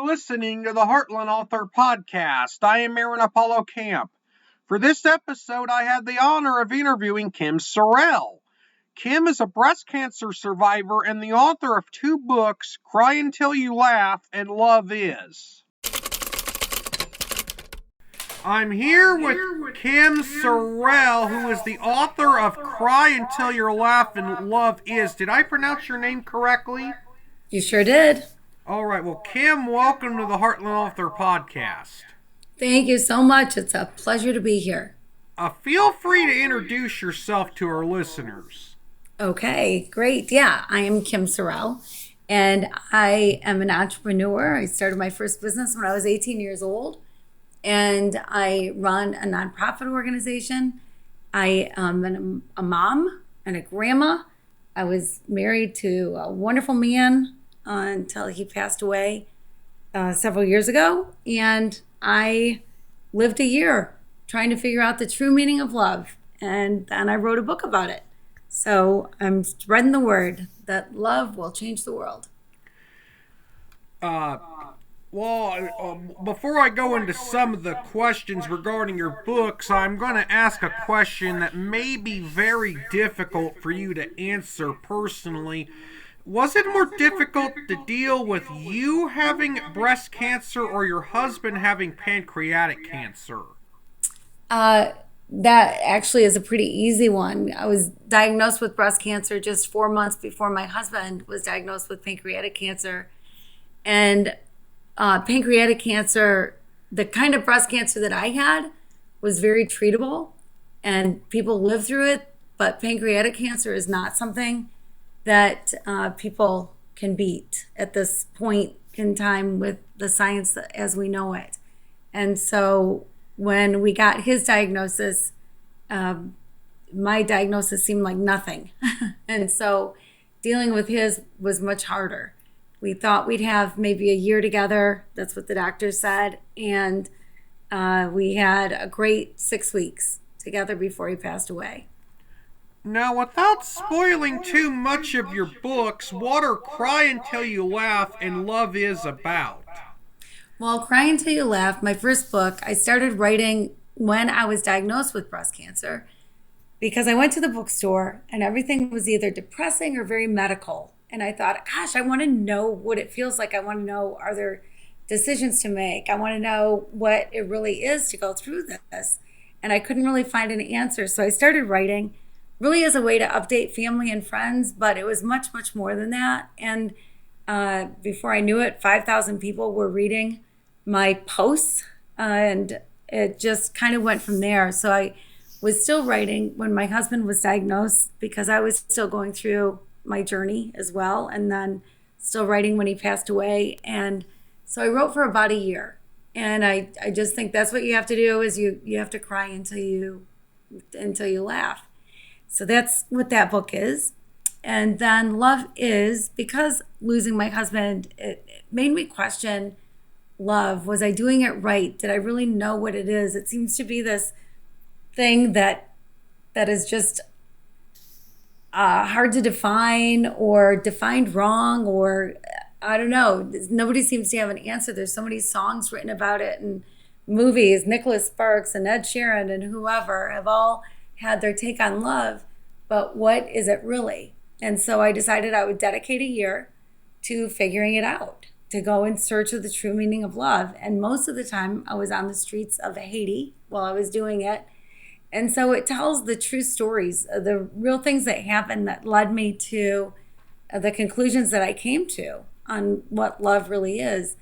listening to the Heartland Author Podcast. I am Aaron Apollo Camp. For this episode, I had the honor of interviewing Kim Sorrelle. Kim is a breast cancer survivor and the author of 2 books, Cry Until You Laugh and Love Is. I'm here with Kim Sorrelle, who is the author of Cry Until You Laugh and Love Is. Did I pronounce your name correctly? You sure did. All right. Well, Kim, welcome to the Heartland Author Podcast. Thank you so much. It's a pleasure to be here. Feel free to introduce yourself to our listeners. Okay, great. Yeah, I am Kim Sorrelle, and I am an entrepreneur. I started my first business when I was 18 years old, and I run a nonprofit organization. I am a mom and a grandma. I was married to a wonderful man until he passed away several years ago. And I lived a year trying to figure out the true meaning of love. And then I wrote a book about it. So I'm spreading the word that love will change the world. Before I go into some of the questions regarding your books, I'm going to ask a question that may be very difficult for you to answer personally. Was it more difficult to deal with you having breast cancer or your husband having pancreatic cancer? That actually is a pretty easy one. I was diagnosed with breast cancer just 4 months before my husband was diagnosed with pancreatic cancer. And pancreatic cancer, the kind of breast cancer that I had, was very treatable and people live through it. But pancreatic cancer is not something that people can beat at this point in time with the science as we know it. And so when we got his diagnosis, my diagnosis seemed like nothing. And so dealing with his was much harder. We thought we'd have maybe a year together. That's what the doctor said. And we had a great 6 weeks together before he passed away. Now, without spoiling too much of your books, what are Cry Until You Laugh and Love Is about? Well, Cry Until You Laugh, my first book, I started writing when I was diagnosed with breast cancer because I went to the bookstore and everything was either depressing or very medical. And I thought, gosh, I want to know what it feels like. I want to know, are there decisions to make? I want to know what it really is to go through this. And I couldn't really find an answer. So I started writing really as a way to update family and friends, but it was much, much more than that. And before I knew it, 5,000 people were reading my posts, and it just kind of went from there. So I was still writing when my husband was diagnosed because I was still going through my journey as well, and then still writing when he passed away. And so I wrote for about a year. And I just think that's what you have to do, is you have to cry until you laugh. So that's what that book is. And then Love Is, because losing my husband, it made me question love. Was I doing it right? Did I really know what it is? It seems to be this thing that is just hard to define, or defined wrong, or I don't know. Nobody seems to have an answer. There's so many songs written about it and movies. Nicholas Sparks and Ed Sheeran and whoever have all had their take on love, but what is it really? And so I decided I would dedicate a year to figuring it out, to go in search of the true meaning of love. And most of the time I was on the streets of Haiti while I was doing it. And so it tells the true stories, the real things that happened that led me to the conclusions that I came to on what love really is.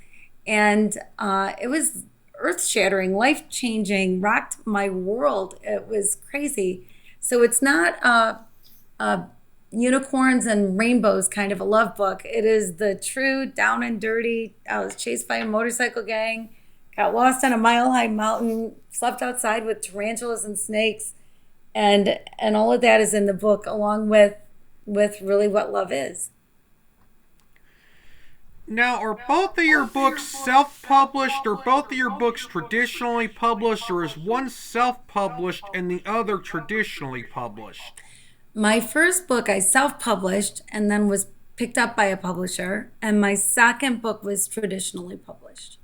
And it was earth-shattering, life-changing, rocked my world. It was crazy. So it's not a unicorns and rainbows kind of a love book. It is the true down and dirty. I was chased by a motorcycle gang, got lost on a mile-high mountain, slept outside with tarantulas and snakes, and all of that is in the book, along with really what love is. Now, are both of your books self-published, or both of your books traditionally published, or is one self-published and the other traditionally published? My first book I self-published and then was picked up by a publisher, and my second book was traditionally published.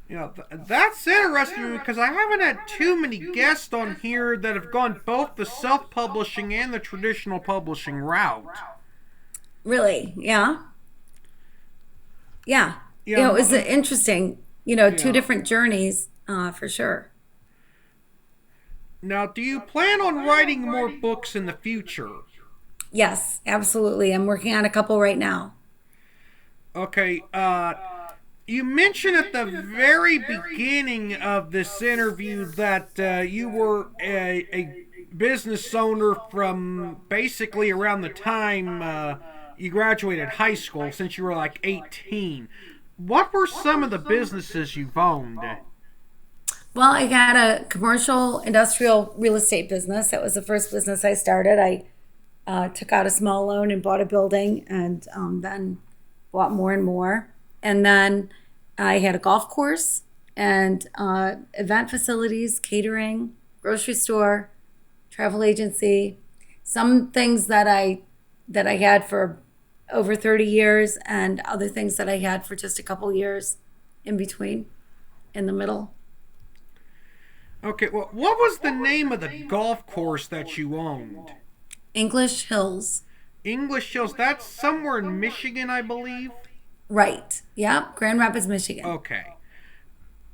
That's interesting because I haven't had too many guests on here that have gone both the self-publishing and the traditional publishing route. Really? Yeah. Yeah. It was interesting, two different journeys, for sure. Now, do you plan on writing more books in the future? Yes, absolutely. I'm working on a couple right now. Okay, you mentioned at the very beginning of this interview that you were a business owner from basically around the time you graduated high school, since you were like 18. What were some of the businesses you've owned? Well, I had a commercial industrial real estate business. That was the first business I started. I took out a small loan and bought a building, and then bought more and more. And then I had a golf course and event facilities, catering, grocery store, travel agency, some things that I had for over 30 years, and other things that I had for just a couple years in between, in the middle. Okay, well, what was the name of the golf course that you owned? English Hills. English Hills, that's somewhere in Michigan, I believe? Right. Yep, Grand Rapids, Michigan. Okay.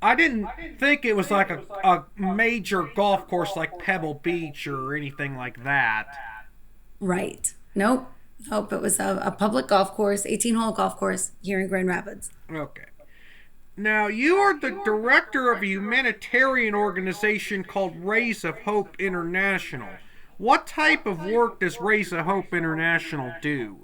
I didn't think it was like a major golf course like Pebble Beach or anything like that. Right. Nope, it was a public golf course, 18-hole golf course here in Grand Rapids. Okay. Now, you are the director of a humanitarian organization called Rays of Hope International. What type of work does Rays of Hope International do?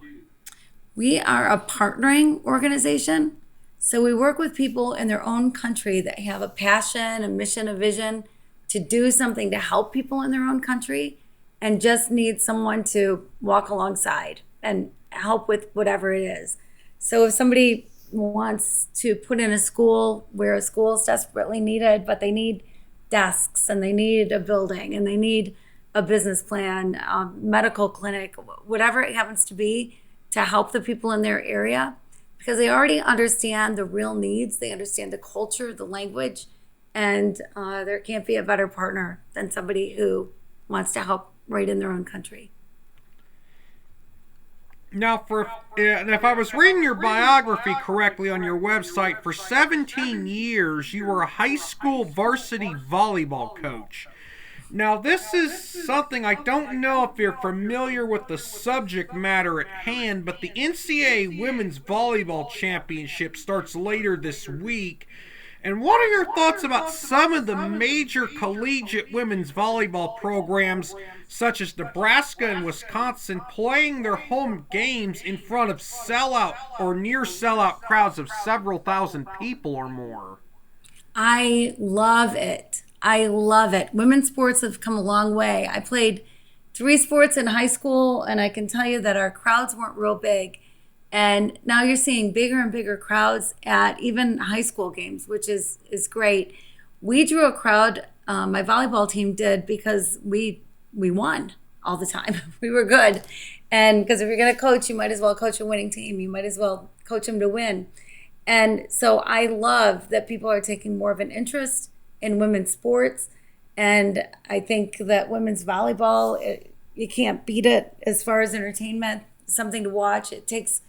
We are a partnering organization. So we work with people in their own country that have a passion, a mission, a vision to do something to help people in their own country, and just need someone to walk alongside and help with whatever it is. So if somebody wants to put in a school where a school is desperately needed, but they need desks and they need a building and they need a business plan, medical clinic, whatever it happens to be, to help the people in their area, because they already understand the real needs, they understand the culture, the language, and there can't be a better partner than somebody who wants to help right in their own country. Now, if I was reading your biography correctly on your website, for 17 years you were a high school varsity volleyball coach. Now, this is something I don't know if you're familiar with the subject matter at hand, but the NCAA Women's Volleyball Championship starts later this week. And what are your thoughts about some of the major collegiate women's volleyball programs, such as Nebraska and Wisconsin, playing their home games in front of sellout or near sellout crowds of several thousand people or more? I love it. I love it. Women's sports have come a long way. I played 3 sports in high school, and I can tell you that our crowds weren't real big. And now you're seeing bigger and bigger crowds at even high school games, which is great. We drew a crowd, my volleyball team did, because we won all the time. We were good. And because if you're going to coach, you might as well coach a winning team. You might as well coach them to win. And so I love that people are taking more of an interest in women's sports. And I think that women's volleyball, you can't beat it as far as entertainment, something to watch. It takes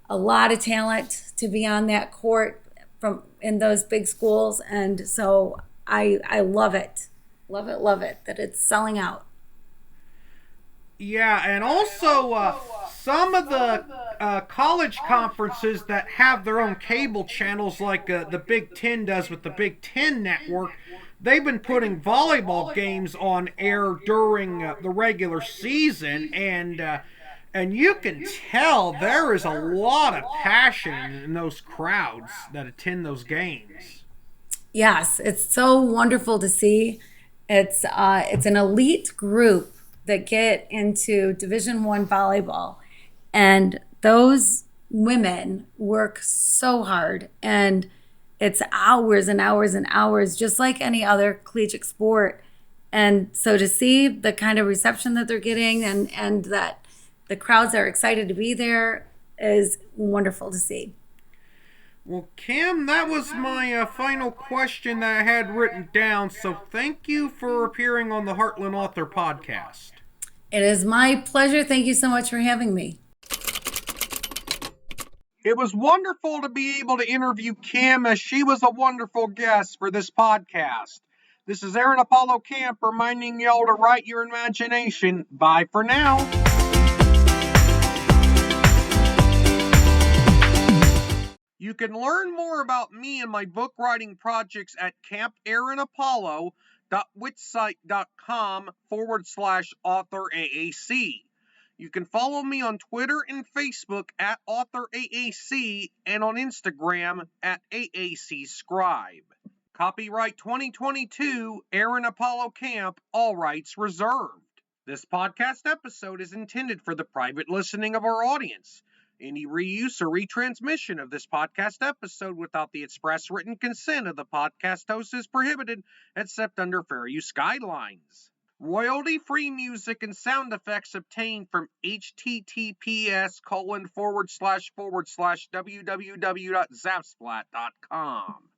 a lot of talent to be on that court from in those big schools. And so I love it. Love it that it's selling out. Yeah, and also some of the college conferences that have their own cable channels, like the Big Ten does with the Big Ten Network, they've been putting volleyball games on air during the regular season, and you can tell there is a lot of passion in those crowds that attend those games. Yes, it's so wonderful to see. It's an elite group that get into Division I volleyball, and those women work so hard, and it's hours and hours and hours, just like any other collegiate sport. And so to see the kind of reception that they're getting, and that the crowds are excited to be there is wonderful to see. Well, Kim, that was my final question that I had written down, so thank you for appearing on the Heartland Author Podcast. It is my pleasure. Thank you so much for having me. It was wonderful to be able to interview Kim, as she was a wonderful guest for this podcast. This is Aaron Apollo Camp reminding y'all to write your imagination. Bye for now. You can learn more about me and my book writing projects at campaaronapollo.wixsite.com/authoraac. You can follow me on Twitter and Facebook at authoraac and on Instagram at aacscribe. Copyright 2022, Aaron Apollo Camp, all rights reserved. This podcast episode is intended for the private listening of our audience. Any reuse or retransmission of this podcast episode without the express written consent of the podcast host is prohibited, except under fair use guidelines. Royalty-free music and sound effects obtained from https://www.zapsplat.com.